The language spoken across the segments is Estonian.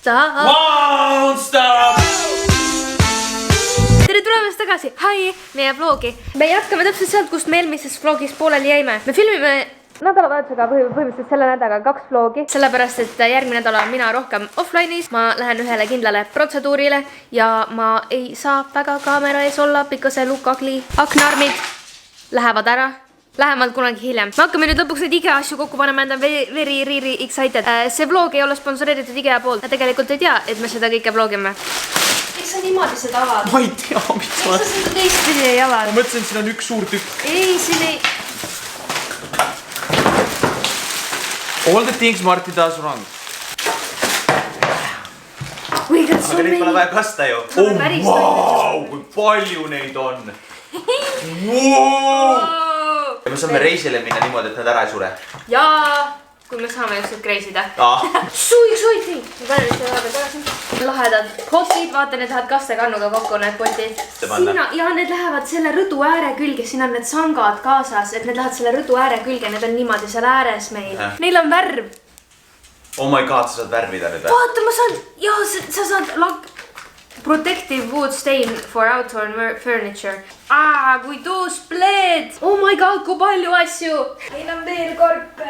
stop! Tere tulemast tagasi, hi, meie vlogi. Me jätkame täpselt sealt, kust me eelmises vlogis pooleli jäime. Me filmime nädalavahetusega põhimõtteliselt selle nädalaga 2 vlogi, sellepärast et järgmine nädal olen mina rohkem offline'is. Ma lähen ühele kindlale protseduurile ja ma ei saa väga kaamera ees olla, because I look ugly. Aknaarmid lähevad ära. Lähemalt kunagi hiljem. Me hakkame nüüd lõpuks neid IKEA asju kokku panema, enda very excited. See vlog ei ole sponsoreeritud IKEA poolt. Ja tegelikult ei tea, et me seda kõike vlogime. Miks sa niimoodi seda avad? Ma ei tea, miks ma... Miks sa seda teistpidi ei avad? Ma mõtlesin, et siin on üks suur tükk. Ei, siin ei... All the things Marti does wrong. We got so many. Aga neid pole vaja kasta ju. Wow, kui palju neid on. Wow! Ja me saame reisile minna niimoodi, et nad ära ei sure. Jaa, kui me saame ükskord reisida. Suiti! Ma panen nüüd seda tagasi. Lahedad potid, vaata, need lähevad kastekannuga kokku, need potid. Ja need lähevad selle rõdu ääre külge, siin on need sangad kaasas, et need lähevad selle rõdu ääre külge, need on niimoodi seal ääres meil. Neil on värv. Oh my god, sa saad värvida nüüd. Vaata, ma saan, jaa, sa saad protective wood stain for outdoor furniture. Kui tuuspleed! Oh my god, kui palju asju! Meil on veel korpe!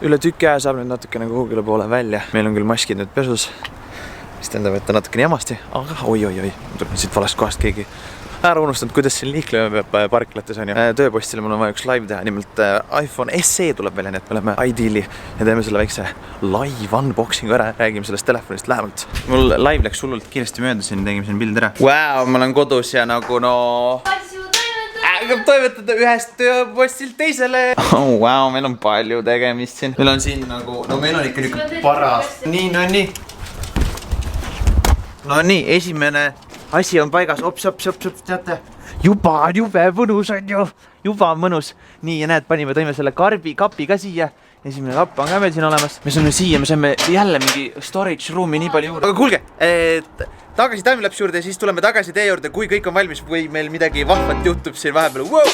Üle tüki aja saab nüüd natukene kuhugile poole välja. Meil on küll maskid nüüd pesus. Mis tähendab, et ta natukene jamasti. Aga oi. Ma tulen siit valest kohast keegi ära unustanud, kuidas siin liiklema peab parklates on ju. Tööpostile mul on vaja üks live teha. Nimelt iPhone SE tuleb välja, nii et me oleme iDeali ja teeme selle väikse live unboxingu ära. Räägime sellest telefonist lähemalt. Mul live läks hullult kiiresti mööda siin, tegime siin pild ära. Wow, ma olen kodus ja nagu toimetada ühest tööpostilt teisele. Oh wow, meil on palju tegemist siin. Meil on siin nagu, meil on ikka niisugune paras. Nii. No nii, esimene asi on paigas, ops, teate. Juba on jube mõnus on ju. Juba on mõnus. Nii ja näed, tõime selle kapi ka siia. Esimene kapp on ka meil siin olemas. Me saame siia, me saame jälle mingi storage room'i nii palju juurde. Aga kuulge, tagasi timelapse juurde ja siis tuleme tagasi teie juurde, kui kõik on valmis või meil midagi vahvat juhtub siin vahepeal. Wow!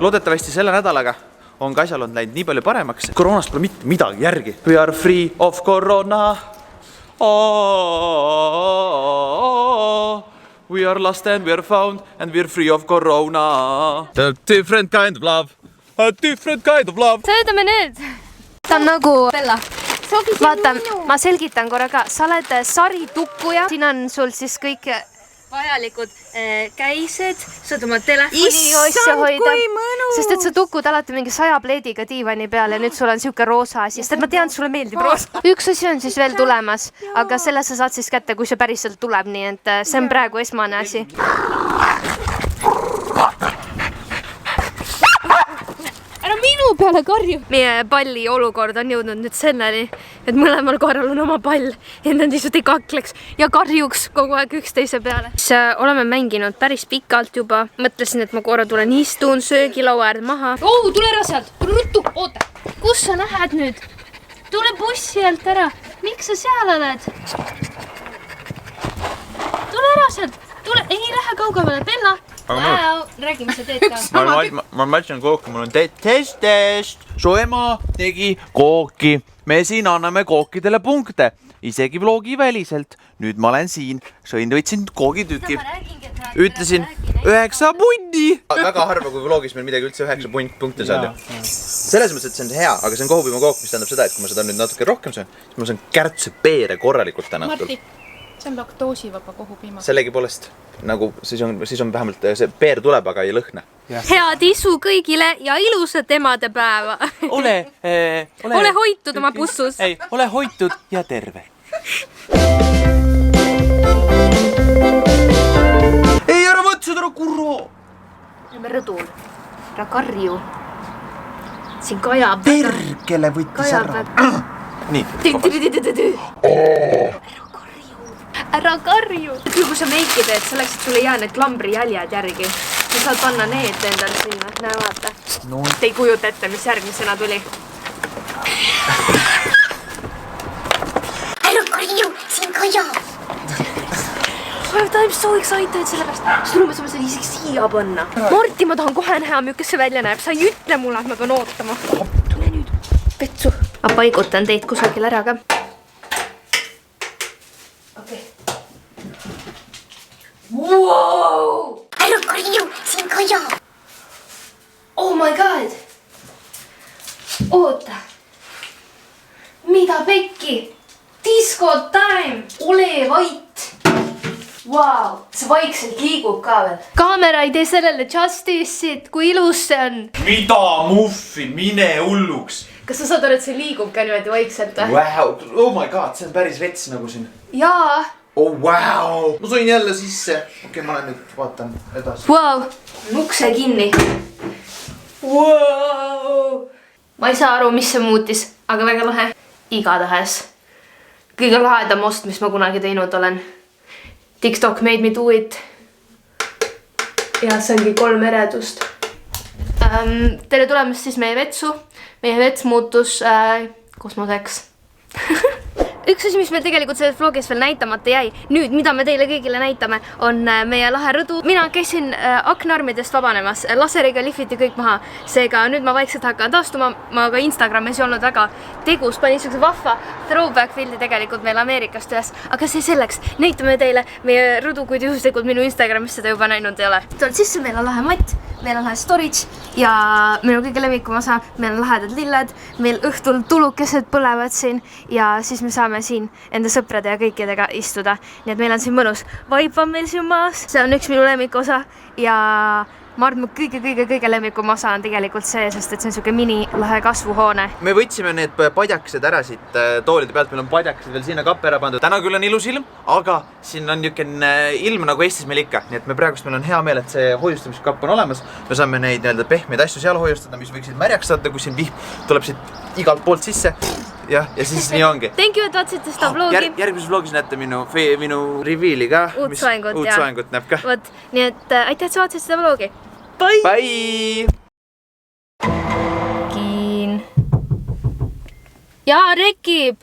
Loodetavasti selle nädalaga on ka asjal on läinud nii palju paremaks. Koroonast pole mitte midagi järgi. We are free of corona. We are lost and we are found and we are free of corona. A different kind of love. A different kind of love. Sõidame nüüd. Ta on nagu Bella. Vaata, ma selgitan korra ka. Sa oled saritukkuja. Siin on sul siis kõik vajalikud käised, saad oma telefoni asja hoida, sest et sa tukud alati mingi 100 pleediga diivani peale ja nüüd sul on siuke roosa asi, sest et ma tean, et sulle meeldib roosa. Üks asi on siis veel tulemas, aga selle sa saad siis kätte, kui see päriselt tuleb, nii et see on praegu esmane asi. Ära minu peale karju! Meie palli olukord on jõudnud nüüd selleni, et mõlemal korral on oma pall ja nad lihtsalt ei kakleks ja karjuks kogu aeg üksteise peale. Oleme mänginud päris pikalt juba. Mõtlesin, et ma korra tulen istun söögilaua äärde maha. Tule ära sealt! Ruttu! Oota! Kus sa lähed nüüd? Tule bussi alt ära! Miks sa seal oled? Tule ära sealt! Ei lähe kaugemale! Bella! Wow, räägime sa teed ka. Ma mõtlen kooki, mul on test. Su ema tegi kooki. Me siin anname kookidele punkte. Isegi vlogi väliselt. Nüüd ma olen siin. Võtsin koogitüki. Ütlesin 9 punti. Väga harva, kui vlogis meil midagi üldse 9 punkte saada. Selles mõttes, et see on hea, aga see on kohupiima kook, mis tähendab seda, et kui ma seda nüüd natuke rohkem söön, siis ma saan kärtuse peere korralikult täna õhtul. See on laktoosivaba kohupiima. Sellegi poolest, nagu siis on vähemalt see peer tuleb, aga ei lõhna. Head isu kõigile ja ilusat emadepäeva. Ole hoitud oma pussus. Ei, ole hoitud ja terve. Ei, ära mõtlesid, ära kurro! Oleme rõdul. Ära karju. Siin kajab. Perkele võttis ära. Nii. Ära karju! Kui sa meiki teed, selleks, et sul ei jää need klambrijäljed järgi. Sa saad panna need endale sinna. Näe, vaata. Te ei kujuta ette, mis järgmisena tuli. Ära karju! Siin kajab! I am so excited sellepärast. Seda me saame selle isegi siia panna. Marti, ma tahan kohe näha, milline see välja näeb. Sa ei ütle mulle, et ma pean ootama. Tule nüüd. Petsu. Ma paigutan teid kusagil ära ka. Okei. Wow! Hallo Karju, siin Kaja. Oh my god! Oota! Mida pekki? Disco time! Ole vait! Wow! See vaikselt liigub ka veel. Kaamera ei tee sellele justice'it, kui ilus see on. Mida muffin, mine hulluks. Kas sa saad aru, et see liigub ka niimoodi vaikselt või? Wow, oh my god, see on päris vets nagu siin. Jaa! Oh wow! Ma sõin jälle sisse. Okei, ma lähen nüüd vaatan edasi. Wow! Ukse kinni. Wow! Ma ei saa aru, mis see muutis, aga väga lahe. Igatahes. Kõige lahedam ost, mis ma kunagi teinud olen. TikTok made me do it. Ja see ongi 3 eredust. Tere tulemast siis meie vetsu. Meie vets muutus kosmoseks. Üks asi, mis meil tegelikult selles vlogis veel näitamata jäi, nüüd, mida me teile kõigile näitame, on meie lahe rõdu. Mina käisin aknaarmidest vabanemas, laseriga lihviti kõik maha. Seega nüüd ma vaikselt hakkan taastuma. Ma ka Instagramis ei olnud väga tegus, panin niisuguse vahva throwback pildi tegelikult meil Ameerikast üles. Aga see selleks, näitame teile meie rõdu, kui juhuslikult minu Instagramis seda juba näinud ei ole. Tuled sisse, meil on lahe matt, meil on lahe storage ja meil on kõige lemmikum osa, meil on lahedad lilled, meil õhtul tulukesed põlevad siin ja siis me saame siin enda sõprade ja kõikidega istuda. Nii et meil on siin mõnus vibe on meil siin maas. See on üks minu lemmik osa ja ma arvan, kõige lemmikum osa on tegelikult see, sest et see on selline mini lahe kasvuhoone. Me võtsime need padjakesed ära siit toolide pealt, meil on padjakesed veel sinna kappe ära pandud. Täna küll on ilus ilm, aga siin on niisugune ilm nagu Eestis meil ikka. Nii et meil on hea meel, et see hoiustamiskapp on olemas. Me saame neid pehmeid asju seal hoiustada, mis võiksid märjaks saada, kui siin vihm tuleb siit igalt poolt sisse. Ja siis nii ongi. Thank you, et vaatasite seda vlogi. Järgmises vlogis näete minu reveali ka. Uut soengut näeb ka. Võt, nii et aitäh, et sa vaatasid seda vlogi. Bye! Bye! Kiin. Ja rekib!